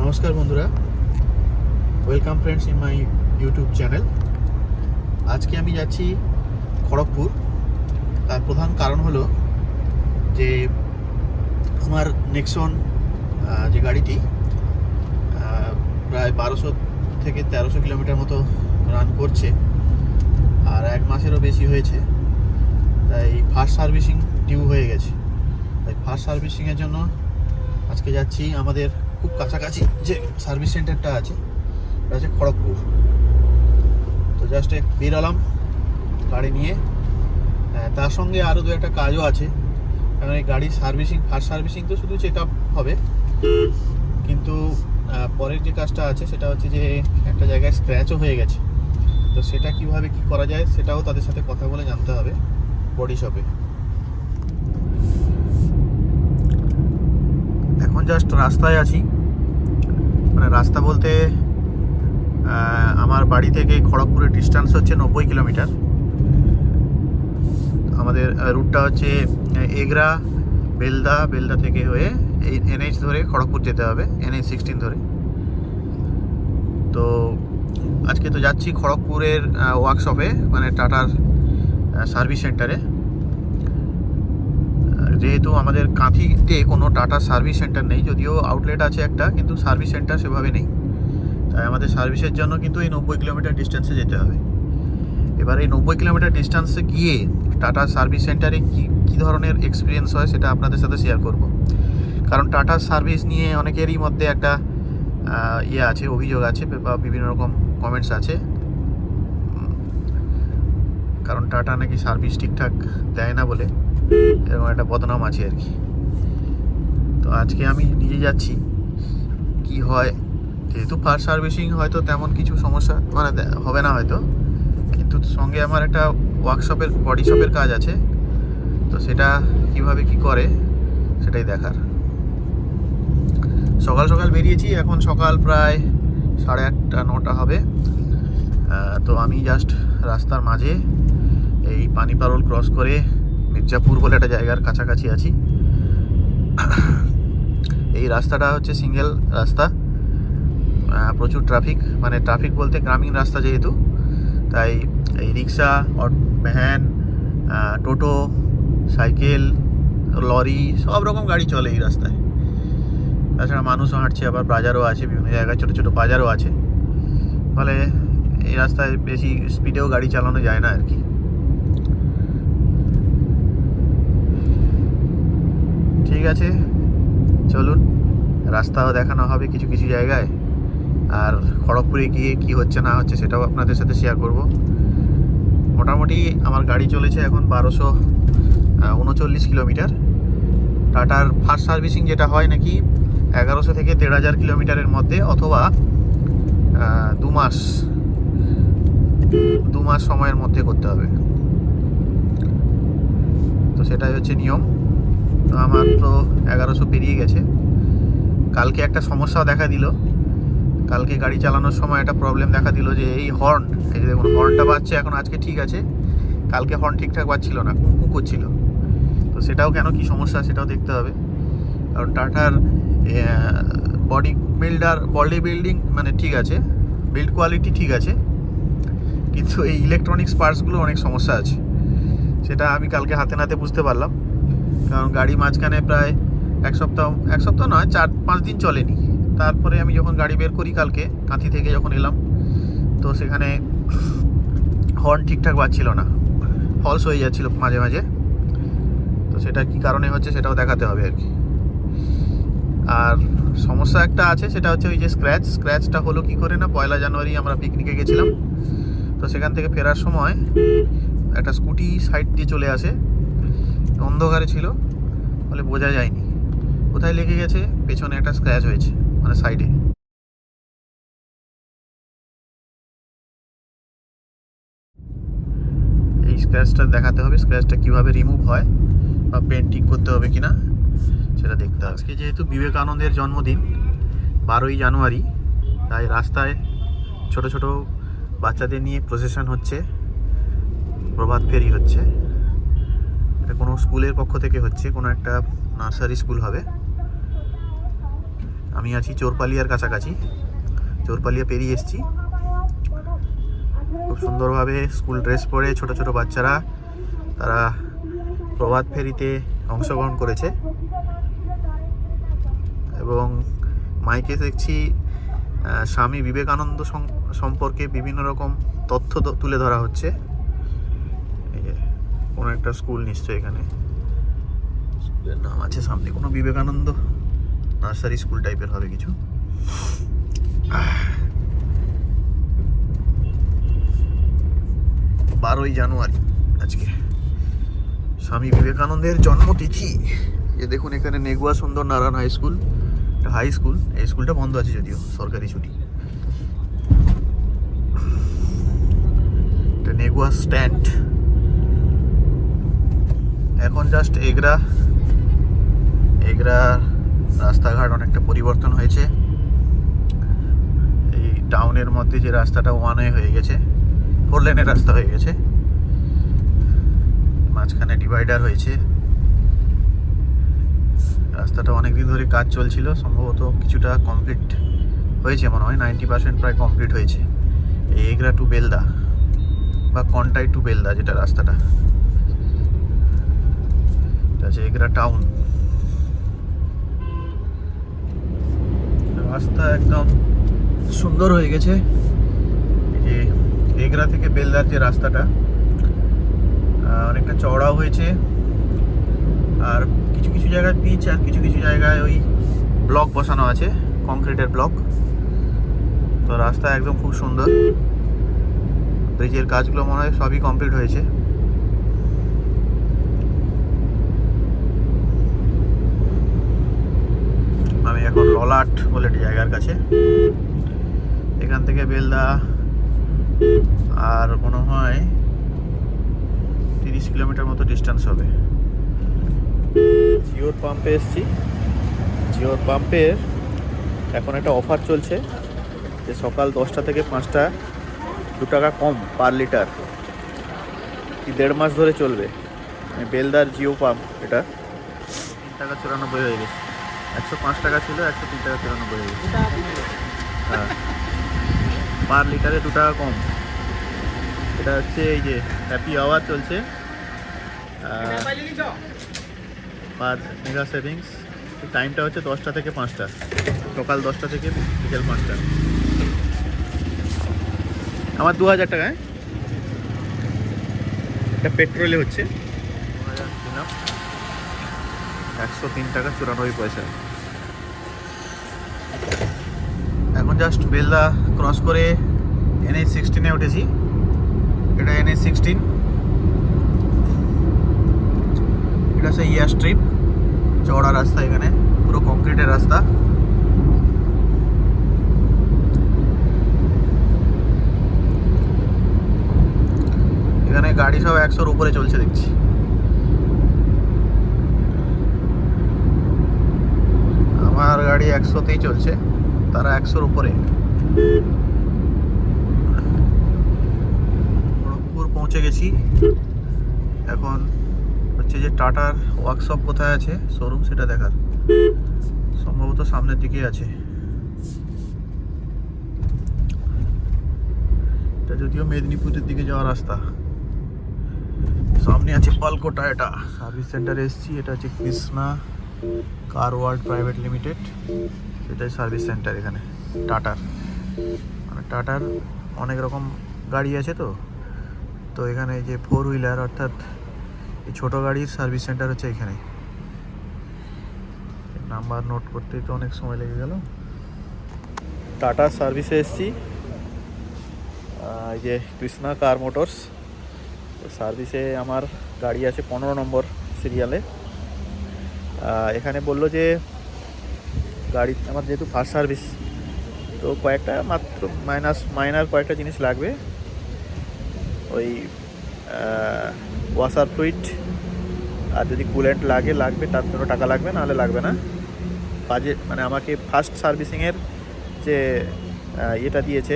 নমস্কার বন্ধুরা, welcome friends in my YouTube channel. আজকে আমি যাচ্ছি খড়গপুর। তার প্রধান কারণ হলো যে আমার নেক্সন যে গাড়িটি প্রায় 1200 থেকে 1300 কিলোমিটার মতো রান করছে, আর 1 মাসেরও বেশি হয়েছে। তাই ফার্স্ট সার্ভিসিং ডিউ হয়ে গেছে। তাই ফার্স্ট সার্ভিসিংয়ের জন্য আজকে যাচ্ছি। আমাদের খুব কাছাকাছি যে সার্ভিস সেন্টারটা আছে এটা হচ্ছে খড়গপুর। তো জাস্ট বেরোলাম গাড়ি নিয়ে। তার সঙ্গে আরও দু একটা কাজও আছে, কারণ এই গাড়ির সার্ভিসিং, ফার্স্ট সার্ভিসিং তো শুধু চেক আপ হবে, কিন্তু পরের যে কাজটা আছে সেটা হচ্ছে যে একটা জায়গায় স্ক্র্যাচও হয়ে গেছে। তো সেটা কিভাবে কি করা যায় সেটাও তাদের সাথে কথা বলে জানতে হবে বডি শপে। এখন জাস্ট রাস্তায় আছি, মানে রাস্তা বলতে আমার বাড়ি থেকে খড়গপুরের ডিস্টেন্স হচ্ছে 90 কিলোমিটার। আমাদের রুটটা হচ্ছে এগরা, বেলদা থেকে হয়ে এই NH ধরে খড়গপুর যেতে হবে, NH 16 ধরে। তো আজকে তো যাচ্ছি খড়গপুরের ওয়ার্কশপে, মানে টাটার সার্ভিস সেন্টারে। যেহেতু আমাদের কাঁথিতে কোনো টাটা সার্ভিস সেন্টার নেই, যদিও আউটলেট আছে একটা, কিন্তু সার্ভিস সেন্টার সেভাবে নেই। তাই আমাদের সার্ভিসের জন্য কিন্তু এই 90 কিলোমিটার ডিস্টেন্সে যেতে হবে। এবার এই 90 কিলোমিটার ডিস্টেন্সে গিয়ে টাটা সার্ভিস সেন্টারে কী ধরনের এক্সপিরিয়েন্স হয় সেটা আপনাদের সাথে শেয়ার করব। কারণ টাটা সার্ভিস নিয়ে অনেকেরই মধ্যে একটা আছে, অভিযোগ আছে বা বিভিন্ন রকম কমেন্টস আছে। কারণ টাটা নাকি সার্ভিস ঠিকঠাক দেয় না বলে এরকম একটা বদনাম আছে আর কি। তো আজকে আমি নিজে যাচ্ছি, কি হয়। যেহেতু ফার্স্ট সার্ভিসিং হয়তো তেমন কিছু সমস্যা মানে হবে না হয়তো, কিন্তু সঙ্গে আমার একটা ওয়ার্কশপের বডি শপের কাজ আছে। তো সেটা কিভাবে কি করে সেটাই দেখার। সকাল সকাল বেরিয়েছি, এখন সকাল প্রায় 8:30 9টা হবে। তো আমি জাস্ট রাস্তার মাঝে এই পানিপারল ক্রস করে মির্জাপুর বলে একটা জায়গার কাছাকাছি আছি। এই রাস্তাটা হচ্ছে সিঙ্গেল রাস্তা, প্রচুর ট্রাফিক, মানে ট্রাফিক বলতে গ্রামীণ রাস্তা যেহেতু, তাই এই রিক্সা, ভ্যান, টোটো, সাইকেল, লরি, সব রকম গাড়ি চলে এই রাস্তায়। তাছাড়া মানুষও হাঁটছে, আবার বাজারও আছে, বিভিন্ন জায়গায় ছোটো ছোটো বাজারও আছে। ফলে এই রাস্তায় বেশি স্পিডেও গাড়ি চালানো যায় না আর কি। ঠিক আছে, চলুন, রাস্তাও দেখানো হবে কিছু কিছু জায়গায়, আর খড়গপুরে গিয়ে কি হচ্ছে না হচ্ছে সেটাও আপনাদের সাথে শেয়ার করব। মোটামুটি আমার গাড়ি চলেছে এখন 1239 কিলোমিটার। টাটার ফার্স্ট সার্ভিসিং যেটা হয় নাকি 1100 থেকে 1500 কিলোমিটারের মধ্যে, অথবা 2 মাস সময়ের মধ্যে করতে হবে। তো সেটাই হচ্ছে নিয়ম। তো আমার তো 1100 পেরিয়ে গেছে। কালকে একটা সমস্যাও দেখা দিল। কালকে গাড়ি চালানোর সময় একটা প্রবলেম দেখা দিল যে এই হর্ন, এই যে দেখুন হর্নটা বাজছে এখন, আজকে ঠিক আছে, কালকে হর্ন ঠিকঠাক বাজছিল না, কুকু করছিল। তো সেটাও কেন, কি সমস্যা সেটাও দেখতে হবে। কারণ টাটার বডি বিল্ডিং মানে ঠিক আছে, বিল্ড কোয়ালিটি ঠিক আছে, কিন্তু এই ইলেকট্রনিক্স পার্টসগুলো অনেক সমস্যা আছে। সেটা আমি কালকে হাতে নাতে বুঝতে পারলাম। কারণ গাড়ি মাঝখানে প্রায় এক সপ্তাহ নয়, 4-5 দিন চলেনি। তারপরে আমি যখন গাড়ি বের করি কালকে কাঁথি থেকে যখন এলাম, তো সেখানে হর্ন ঠিকঠাক বাজছিল না, ফলস হয়ে যাচ্ছিল মাঝে মাঝে। তো সেটা কি কারণে হচ্ছে সেটাও দেখাতে হবে আর কি। আর সমস্যা একটা আছে, সেটা হচ্ছে ওই যে স্ক্র্যাচটা হলো কি করে না, 1 জানুয়ারি আমরা পিকনিকে গেছিলাম। তো সেখান থেকে ফেরার সময় একটা স্কুটি সাইড দিয়ে চলে আসে, অন্ধকারে ছিল বলে বোঝা যায়নি কোথায় লেগে গেছে, পেছনে একটা স্ক্র্যাচ হয়েছে মানে সাইডে। এই স্ক্র্যাচটা দেখাতে হবে, স্ক্র্যাচটা কিভাবে রিমুভ হয় বা পেন্টিং করতে হবে কিনা সেটা দেখতে হবে। আজকে যেহেতু বিবেকানন্দের জন্মদিন 12ই জানুয়ারি, তাই রাস্তায় ছোট ছোট বাচ্চাদের নিয়ে প্রসেশন হচ্ছে, প্রভাত ফেরি হচ্ছে। এটা কোনো স্কুলের পক্ষ থেকে হচ্ছে, কোনো একটা নার্সারি স্কুল হবে। আমি আছি চোরপালিয়ার কাছাকাছি, চোরপালিয়া পেরিয়ে এসেছি। খুব সুন্দরভাবে স্কুল ড্রেস পরে ছোট ছোট বাচ্চারা তারা প্রভাত ফেরিতে অংশগ্রহণ করেছে এবং মাইকে দেখছি স্বামী বিবেকানন্দ সম্পর্কে বিভিন্ন রকম তথ্য তুলে ধরা হচ্ছে। এই যে কোনো একটা স্কুল নিশ্চয়ই, এখানে স্কুলের নাম আছে সামনে, কোনো বিবেকানন্দ নার্সারি স্কুল টাইপের হবে কিছু। 12ই জানুয়ারি আজকে স্বামী বিবেকানন্দের জন্মতিথি। যে দেখুন এখানে Negua Sundar Narayan high school, high school. এই স্কুলটা বন্ধ আছে যদিও, সরকারি ছুটি। এটা নেগুয়া স্ট্যান্ড। এখন জাস্ট এগরা রাস্তাঘাট অনেকটা পরিবর্তন হয়েছে। এই টাউনের মধ্যে যে রাস্তাটা ওয়ান ওয়ে হয়ে গেছে, 4 লেনের রাস্তা হয়ে গেছে, মাঝখানে ডিভাইডার হয়েছে। রাস্তাটা অনেকদিন ধরে কাজ চলছিল, সম্ভবত কিছুটা কমপ্লিট হয়েছে মনে হয়, 90% প্রায় কমপ্লিট হয়েছে। এই এগরা টু বেলদা বা কন্টাই টু বেলদা যেটা রাস্তাটা, এটা হচ্ছে এগরা টাউন। রাস্তা একদম সুন্দর হয়ে গেছে। এই যে এগরা থেকে বেলদার যে রাস্তাটা অনেকটা চওড়াও হয়েছে, আর কিছু কিছু জায়গায় পিচ আর কিছু কিছু জায়গায় ওই ব্লক বসানো আছে, কংক্রিটের ব্লক। তো রাস্তা একদম খুব সুন্দর। ব্রিজের কাজগুলো মনে হয় সবই কমপ্লিট হয়েছে। আমি এখন ললাট বলে একটি জায়গার কাছে। এখান থেকে বেলদা আর মনে হয় 30 কিলোমিটার মতো ডিস্টেন্স হবে। জিওর পাম্পে এসেছি। জিওর পাম্পের এখন একটা অফার চলছে যে সকাল 10টা থেকে 5টা 2 টাকা কম পার লিটার, 1.5 মাস ধরে চলবে। বেলদার জিও পাম্প, এটা 3 টাকা 94 হয়ে গেছে। 105 টাকা ছিল, 103 টাকা 94 হয়ে গেছে। হ্যাঁ, পার লিটারে 2 টাকা কম। এটা হচ্ছে এই যে হ্যাপি আওয়ার চলছে, পার মেগা সেভিংস। টাইমটা হচ্ছে 10টা থেকে 5টা, সকাল 10টা থেকে বিকেল 5টা। আমার 2000 টাকা। এটা পেট্রোলে হচ্ছে 103 টাকা 94 পয়সা। এখন জাস্ট বেলদা ক্রস করে NH16-এ উঠেছি। এটা NH16, এটা হচ্ছে এয়ার স্ট্রিপ। চওড়া রাস্তা, এখানে পুরো কংক্রিটের রাস্তা। এখানে গাড়ি সব 100-র উপরে চলছে দেখছি। আমার গাড়ি 100তেই চলছে, তারা 100-র উপরে। খড়গপুর পৌঁছে গেছি। এখন হচ্ছে যে টাটার ওয়ার্কশপ কোথায় আছে, শোরুম, সেটা দেখার। সম্ভবত সামনের দিকে আছে। এটা যদিও মেদিনীপুরের দিকে যাওয়ার রাস্তা। সামনে আছে পালকো টয়োটা সার্ভিস সেন্টারে এসেছি। এটা হচ্ছে কৃষ্ণা কার ওয়ার্ল্ড প্রাইভেট লিমিটেড, এটাই সার্ভিস সেন্টার এখানে টাটার। মানে টাটার অনেক রকম গাড়ি আছে, তো এখানে যে 4 হুইলার অর্থাৎ এই ছোটো গাড়ির সার্ভিস সেন্টার হচ্ছে এখানে। নাম্বার নোট করতেই তো অনেক সময় লেগে গেল। টাটা সার্ভিসে এসেছি, এই যে কৃষ্ণা কার মোটরস। তো সার্ভিসে আমার গাড়ি আছে 15 নম্বর সিরিয়ালে। এখানে বললো যে গাড়ি আমার যেহেতু ফার্স্ট সার্ভিস, তো কয়েকটা মাত্র মাইনার কয়েকটা জিনিস লাগবে। ওই ওয়াশার ফ্লুইড আর যদি কুলেন্ট লাগবে, তার জন্য টাকা লাগবে, নাহলে লাগবে না। বাজেট মানে আমাকে ফার্স্ট সার্ভিসিংয়ের যে ইয়েটা দিয়েছে,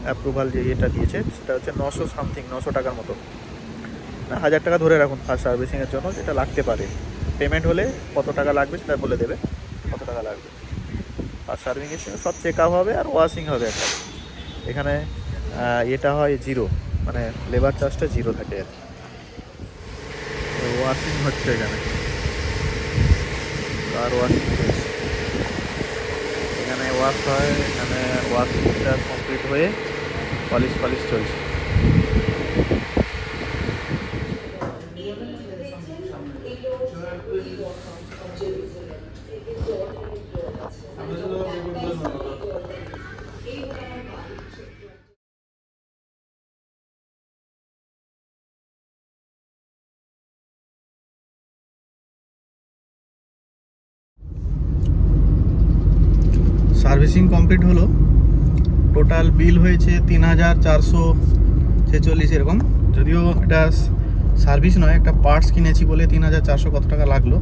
অ্যাপ্রুভাল যে ইয়েটা দিয়েছে, সেটা হচ্ছে 900 টাকার মতো, 1000 টাকা ধরে রাখুন ফার্স্ট সার্ভিসিংয়ের জন্য, যেটা লাগতে পারে। পেমেন্ট হলে কত টাকা লাগবে সেটা বলে দেবে, কত টাকা লাগবে। আর সার্ভিসিংয়ের সময় সব চেক আপ হবে আর ওয়াশিং হবে একটা। এখানে এটা হয় 0, মানে লেবার চার্জটা 0 থাকে আর কি। ওয়াশিং হচ্ছে এখানে, কার ওয়াশিং হচ্ছে এখানে, ওয়াশ হয় এখানে, ওয়াশিংটা কমপ্লিট হয়ে পলিশ চলছে। সার্ভিসিং কমপ্লিট হলো, টোটাল বিল হয়েছে 3446 এরকম। যদিও এটা সার্ভিস নয়, একটা পার্টস কিনেছি বলে 3400 কত টাকা লাগলো।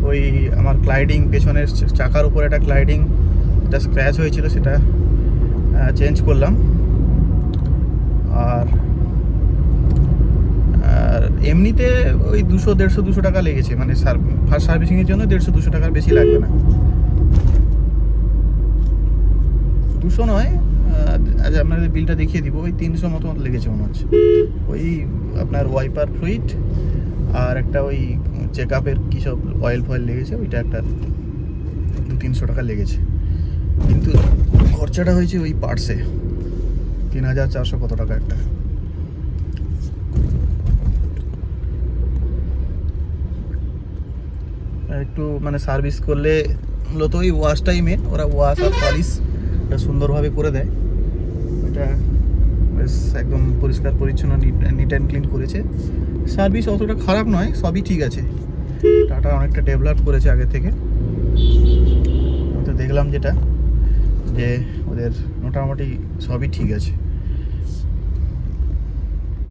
ওই আমার ক্লাইডিং, পেছনের চাকার উপরে একটা ক্লাইডিং এটা স্ক্র্যাচ হয়েছিল, সেটা চেঞ্জ করলাম। আর এমনিতে ওই 200 টাকা লেগেছে, মানে ফার্স্ট সার্ভিসিংয়ের জন্য 150-200 টাকার বেশি লাগবে না। 200 নয়, আজ আপনাদের বিলটা দেখিয়ে দিব, ওই 300 মতো লেগেছে মনে হচ্ছে। ওই আপনার ওয়াইপার ফ্লুইড আর একটা ওই চেক আপের কী সব অয়েল ফয়েল লেগেছে, ওইটা একটা 200-300 টাকা লেগেছে। কিন্তু খরচাটা হয়েছে ওই পার্টসে 3400 কত টাকা একটা। একটু মানে সার্ভিস করলে মূলত ওই ওয়াশটাই মেন, ওরা ওয়াশ আর পলিশ সুন্দরভাবে করে দেয়। ওইটা বেশ একদম পরিষ্কার পরিচ্ছন্ন, নিট অ্যান্ড ক্লিন করেছে। সার্ভিস অতটা খারাপ নয়, সবই ঠিক আছে। টাটা অনেকটা ডেভেলপ করেছে আগে থেকে। আমি তো দেখলাম যেটা, যে ওদের মোটামুটি সবই ঠিক আছে।